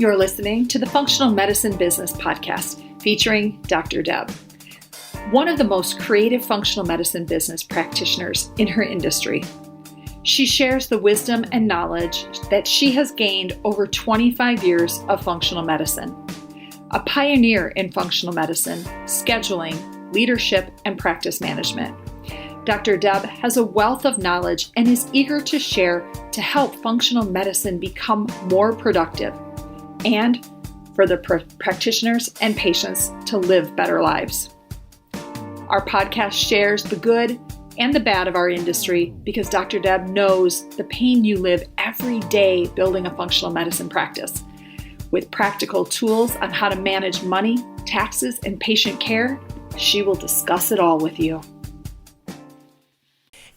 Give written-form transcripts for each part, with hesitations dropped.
You're listening to the Functional Medicine Business Podcast featuring Dr. Deb, one of the most creative functional medicine business practitioners in her industry. She shares the wisdom and knowledge that she has gained over 25 years of functional medicine. A pioneer in functional medicine, scheduling, leadership, and practice management. Dr. Deb has a wealth of knowledge and is eager to share to help functional medicine become more productive and for the practitioners and patients to live better lives. Our podcast shares the good and the bad of our industry because Dr. Deb knows the pain you live every day building a functional medicine practice. With practical tools on how to manage money, taxes, and patient care, she will discuss it all with you.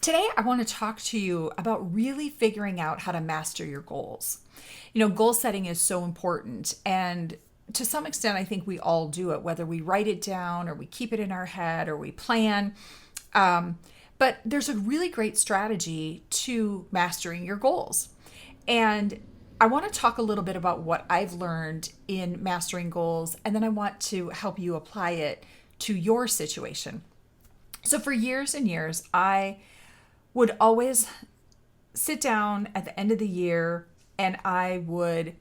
Today, I want to talk to you about really figuring out how to master your goals. Goal setting is so important, and to some extent, I think we all do it, whether we write it down or we keep it in our head or we plan. But there's a really great strategy to mastering your goals. And I want to talk a little bit about what I've learned in mastering goals, and then I want to help you apply it to your situation. So for years and years, I would always sit down at the end of the year and I would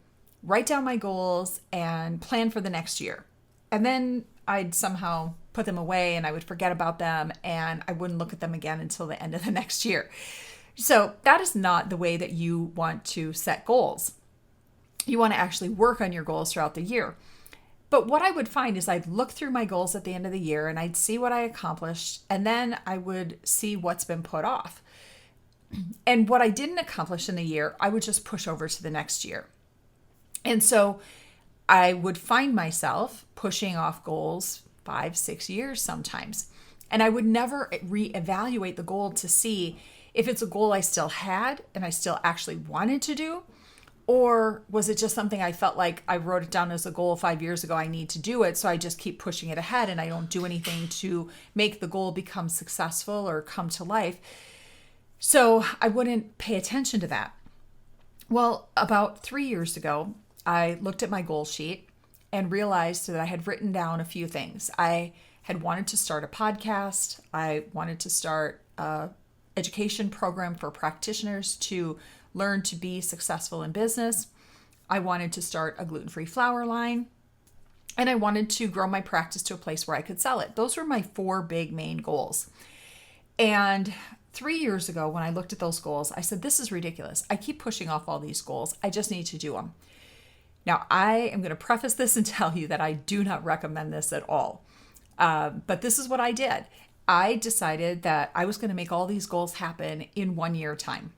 write down my goals and plan for the next year. And then I'd somehow put them away and I would forget about them and I wouldn't look at them again until the end of the next year. So that is not the way that you want to set goals. You want to actually work on your goals throughout the year. But what I would find is I'd look through my goals at the end of the year and I'd see what I accomplished, and then I would see what's been put off. And what I didn't accomplish in the year, I would just push over to the next year. And so I would find myself pushing off goals 5-6 years sometimes. And I would never reevaluate the goal to see if it's a goal I still had and I still actually wanted to do, or was it just something I felt like I wrote it down as a goal 5 years ago, I need to do it, so I just keep pushing it ahead and I don't do anything to make the goal become successful or come to life. So I wouldn't pay attention to that. Well, about 3 years ago, I looked at my goal sheet and realized that I had written down a few things. I had wanted to start a podcast. I wanted to start an education program for practitioners to learn to be successful in business. I wanted to start a gluten-free flour line. And I wanted to grow my practice to a place where I could sell it. Those were my 4 big main goals. And 3 years ago, when I looked at those goals, I said, this is ridiculous. I keep pushing off all these goals. I just need to do them. Now, I am going to preface this and tell you that I do not recommend this at all. But this is what I did. I decided that I was going to make all these goals happen in 1 year time.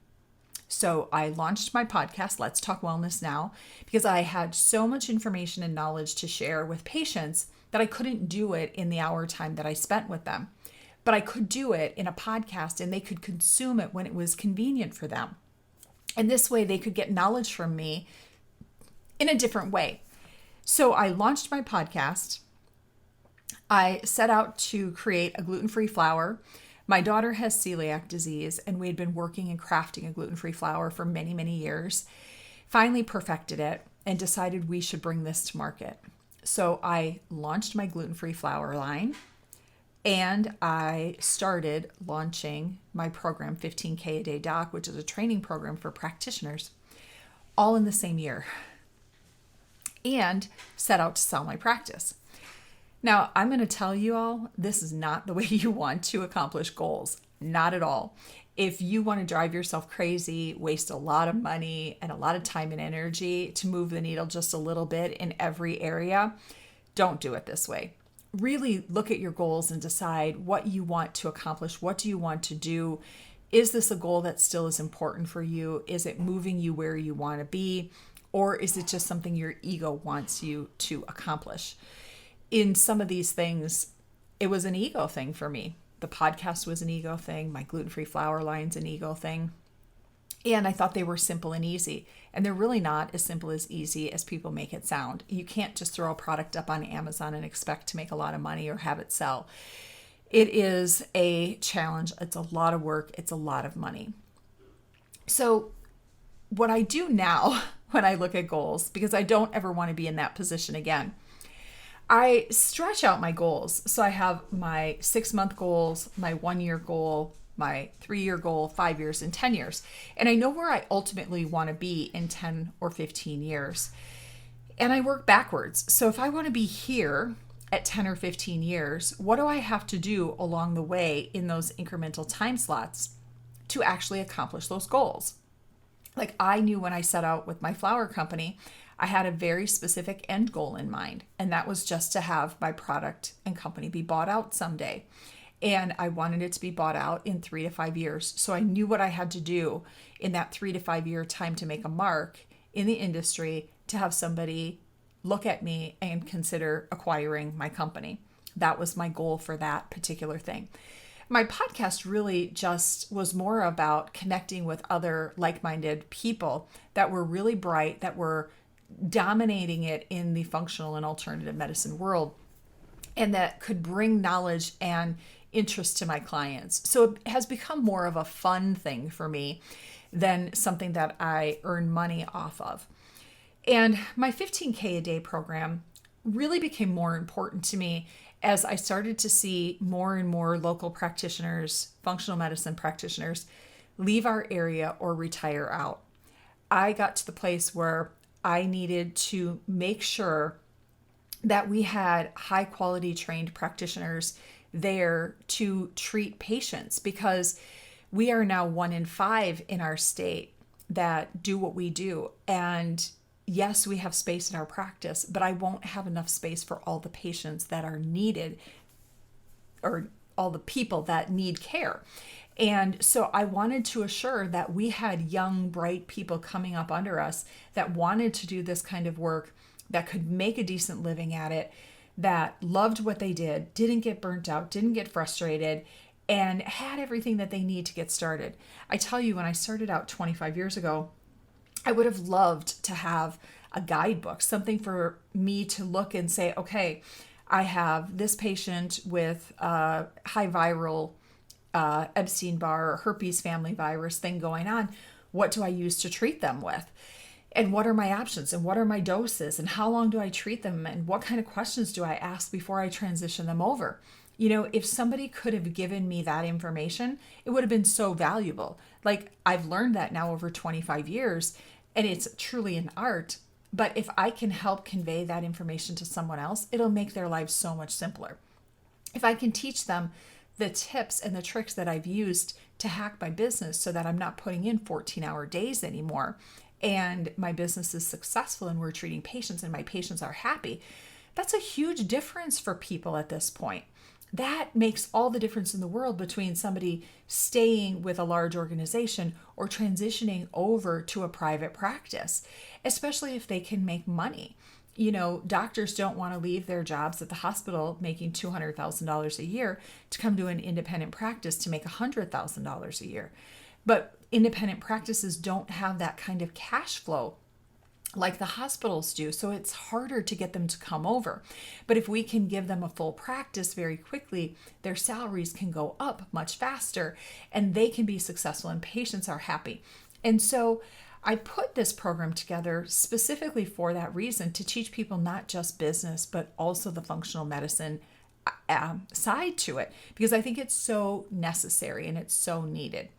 So I launched my podcast, Let's Talk Wellness Now, because I had so much information and knowledge to share with patients that I couldn't do it in the hour time that I spent with them. But I could do it in a podcast and they could consume it when it was convenient for them. And this way they could get knowledge from me in a different way. So I launched my podcast. I set out to create a gluten-free flour. My daughter has celiac disease and we had been working and crafting a gluten-free flour for many, many years. Finally perfected it and decided we should bring this to market. So I launched my gluten-free flour line. And I started launching my program, 15K a Day Doc, which is a training program for practitioners, all in the same year, and set out to sell my practice. Now, I'm going to tell you all, this is not the way you want to accomplish goals. Not at all. If you want to drive yourself crazy, waste a lot of money and a lot of time and energy to move the needle just a little bit in every area, don't do it this way. Really look at your goals and decide what you want to accomplish. What do you want to do? Is this a goal that still is important for you? Is it moving you where you want to be? Or is it just something your ego wants you to accomplish? In some of these things, it was an ego thing for me. The podcast was an ego thing. My gluten-free flour line's an ego thing. And I thought they were simple and easy. And they're really not as simple as easy as people make it sound. You can't just throw a product up on Amazon and expect to make a lot of money or have it sell. It is a challenge. It's a lot of work. It's a lot of money. So what I do now when I look at goals because I don't ever want to be in that position again. I stretch out my goals. So I have my 6-month goals, my 1-year goal, my 3-year goal, 5 years, and 10 years. And I know where I ultimately want to be in 10 or 15 years. And I work backwards. So if I want to be here at 10 or 15 years, what do I have to do along the way in those incremental time slots to actually accomplish those goals? Like I knew when I set out with my flower company, I had a very specific end goal in mind. And that was just to have my product and company be bought out someday. And I wanted it to be bought out in 3 to 5 years. So I knew what I had to do in that 3 to 5 year time to make a mark in the industry to have somebody look at me and consider acquiring my company. That was my goal for that particular thing. My podcast really just was more about connecting with other like-minded people that were really bright, that were dominating it in the functional and alternative medicine world, and that could bring knowledge and interest to my clients. So it has become more of a fun thing for me than something that I earn money off of. And my 15K a day program really became more important to me as I started to see more and more local practitioners, functional medicine practitioners, leave our area or retire out. I got to the place where I needed to make sure that we had high quality trained practitioners there to treat patients, because we are now 1 in 5 in our state that do what we do. And yes, we have space in our practice, but I won't have enough space for all the patients that are needed or all the people that need care. And so I wanted to assure that we had young, bright people coming up under us that wanted to do this kind of work, that could make a decent living at it, that loved what they did, didn't get burnt out, didn't get frustrated, and had everything that they need to get started. I tell you, when I started out 25 years ago, I would have loved to have a guidebook, something for me to look and say, okay, I have this patient with high viral Epstein-Barr or herpes family virus thing going on. What do I use to treat them with? And what are my options? And what are my doses? And how long do I treat them? And what kind of questions do I ask before I transition them over? You know, if somebody could have given me that information, it would have been so valuable. Like, I've learned that now over 25 years, and it's truly an art. But if I can help convey that information to someone else, it'll make their lives so much simpler. If I can teach them the tips and the tricks that I've used to hack my business so that I'm not putting in 14-hour days anymore, and my business is successful and we're treating patients and my patients are happy, that's a huge difference for people at this point. That makes all the difference in the world between somebody staying with a large organization or transitioning over to a private practice, especially if they can make money. You know, doctors don't want to leave their jobs at the hospital making $200,000 a year to come to an independent practice to make $100,000 a year. But independent practices don't have that kind of cash flow like the hospitals do. So it's harder to get them to come over. But if we can give them a full practice very quickly, their salaries can go up much faster and they can be successful and patients are happy. And so I put this program together specifically for that reason, to teach people not just business, but also the functional medicine side to it, because I think it's so necessary and it's so needed.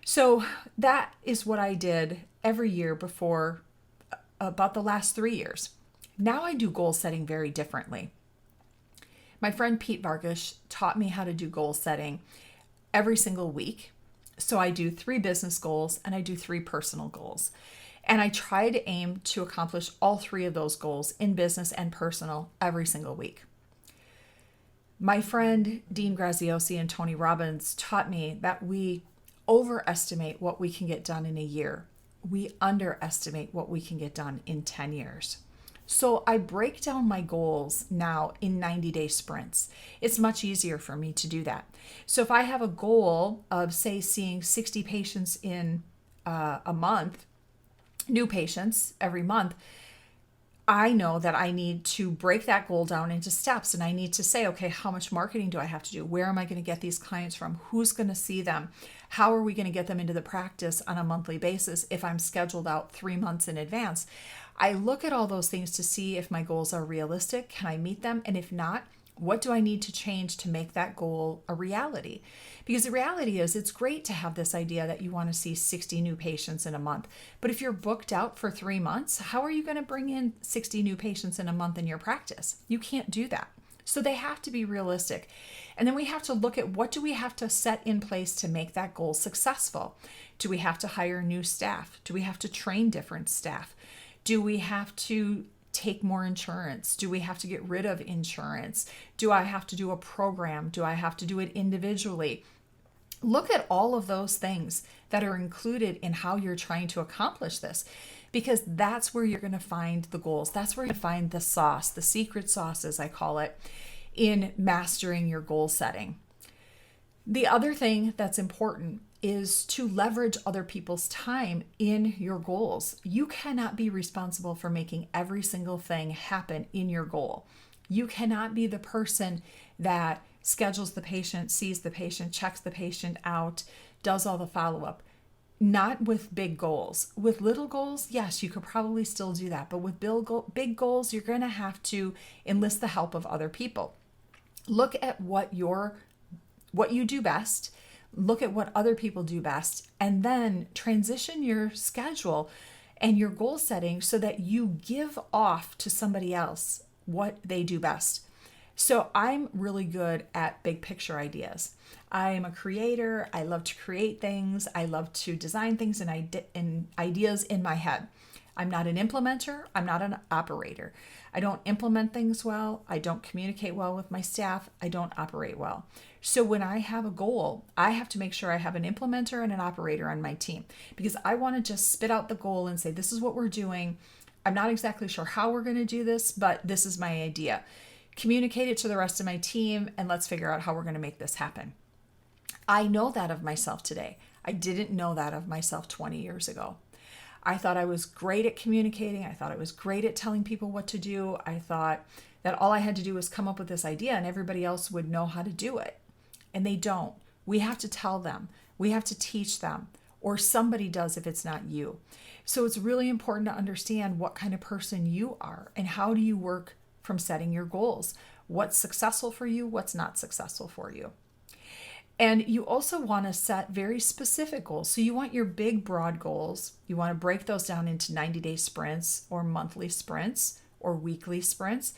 So that is what I did every year before about the last 3 years. Now I do goal setting very differently. My friend Pete Vargas taught me how to do goal setting every single week. So I do 3 business goals and I do 3 personal goals. And I try to aim to accomplish all 3 of those goals in business and personal every single week. My friend Dean Graziosi and Tony Robbins taught me that we overestimate what we can get done in a year. We underestimate what we can get done in 10 years. So I break down my goals now in 90-day sprints. It's much easier for me to do that. So if I have a goal of, say, seeing 60 patients in a month, new patients every month, I know that I need to break that goal down into steps, and I need to say, okay, how much marketing do I have to do? Where am I going to get these clients from? Who's going to see them? How are we going to get them into the practice on a monthly basis if I'm scheduled out 3 months in advance? I look at all those things to see if my goals are realistic. Can I meet them? And if not, what do I need to change to make that goal a reality? Because the reality is, it's great to have this idea that you want to see 60 new patients in a month. But if you're booked out for 3 months, how are you going to bring in 60 new patients in a month in your practice? You can't do that. So they have to be realistic. And then we have to look at, what do we have to set in place to make that goal successful? Do we have to hire new staff? Do we have to train different staff? Do we have to take more insurance? Do we have to get rid of insurance? Do I have to do a program? Do I have to do it individually? Look at all of those things that are included in how you're trying to accomplish this, because that's where you're going to find the goals. That's where you find the sauce, the secret sauce, as I call it, in mastering your goal setting. The other thing that's important is to leverage other people's time in your goals. You cannot be responsible for making every single thing happen in your goal. You cannot be the person that schedules the patient, sees the patient, checks the patient out, does all the follow-up. Not with big goals. With little goals, yes, you could probably still do that. But with big goals, you're going to have to enlist the help of other people. Look at what you do best. Look at what other people do best, and then transition your schedule and your goal setting so that you give off to somebody else what they do best. So I'm really good at big picture ideas. I am a creator. I love to create things. I love to design things and ideas in my head. I'm not an implementer. I'm not an operator. I don't implement things well. I don't communicate well with my staff. I don't operate well. So when I have a goal, I have to make sure I have an implementer and an operator on my team, because I want to just spit out the goal and say, this is what we're doing. I'm not exactly sure how we're going to do this, but this is my idea. Communicate it to the rest of my team, and let's figure out how we're going to make this happen. I know that of myself today. I didn't know that of myself 20 years ago. I thought I was great at communicating. I thought I was great at telling people what to do. I thought that all I had to do was come up with this idea and everybody else would know how to do it. And they don't. We have to tell them. We have to teach them, or somebody does if it's not you. So it's really important to understand what kind of person you are and how do you work from setting your goals. What's successful for you? What's not successful for you? And you also want to set very specific goals. So you want your big, broad goals. You want to break those down into 90-day sprints or monthly sprints or weekly sprints.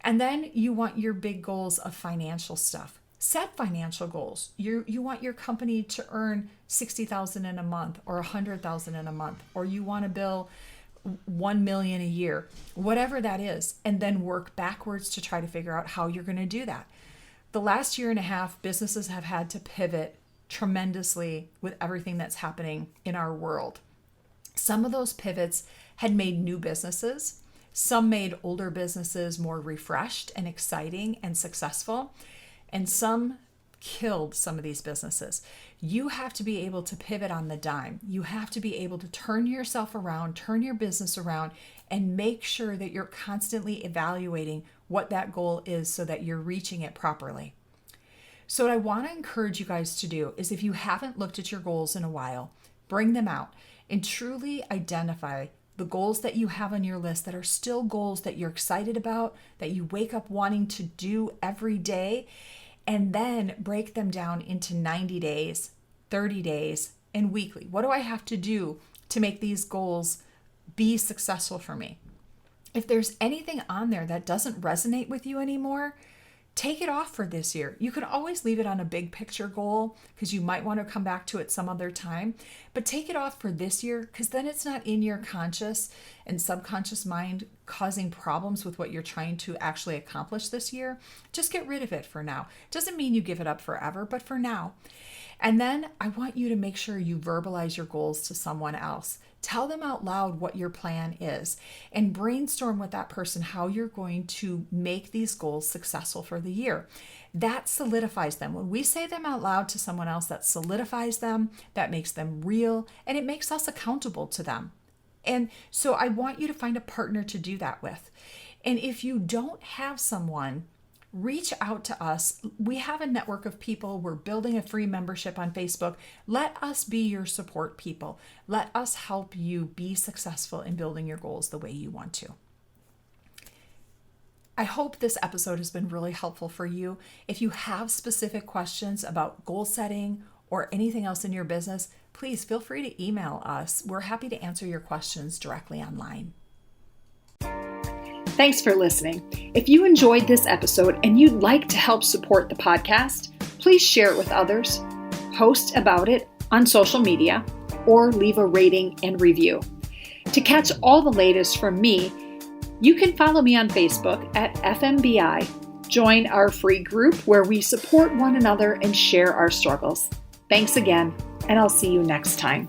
And then you want your big goals of financial stuff. Set financial goals. You want your company to earn $60,000 in a month or $100,000 in a month, or you want to bill $1 million a year, whatever that is, and then work backwards to try to figure out how you're going to do that. The last year and a half, businesses have had to pivot tremendously with everything that's happening in our world. Some of those pivots had made new businesses. Some made older businesses more refreshed and exciting and successful. And some killed some of these businesses. You have to be able to pivot on the dime. You have to be able to turn yourself around, turn your business around, and make sure that you're constantly evaluating what that goal is so that you're reaching it properly. So what I want to encourage you guys to do is, if you haven't looked at your goals in a while, bring them out and truly identify the goals that you have on your list that are still goals that you're excited about, that you wake up wanting to do every day, and then break them down into 90 days, 30 days, and weekly. What do I have to do to make these goals be successful for me? If there's anything on there that doesn't resonate with you anymore, take it off for this year. You can always leave it on a big picture goal because you might want to come back to it some other time, but take it off for this year, because then it's not in your conscious and subconscious mind causing problems with what you're trying to actually accomplish this year. Just get rid of it for now. Doesn't mean you give it up forever, but for now. And then I want you to make sure you verbalize your goals to someone else. Tell them out loud what your plan is and brainstorm with that person how you're going to make these goals successful for the year. That solidifies them. When we say them out loud to someone else, that solidifies them, that makes them real, and it makes us accountable to them. And so I want you to find a partner to do that with. And if you don't have someone reach out to us. We have a network of people. We're building a free membership on Facebook. Let us be your support people. Let us help you be successful in building your goals the way you want to. I hope this episode has been really helpful for you. If you have specific questions about goal setting or anything else in your business, please feel free to email us. We're happy to answer your questions directly online. Thanks for listening. If you enjoyed this episode and you'd like to help support the podcast, please share it with others, post about it on social media, or leave a rating and review. To catch all the latest from me, you can follow me on Facebook at FMBI. Join our free group where we support one another and share our struggles. Thanks again, and I'll see you next time.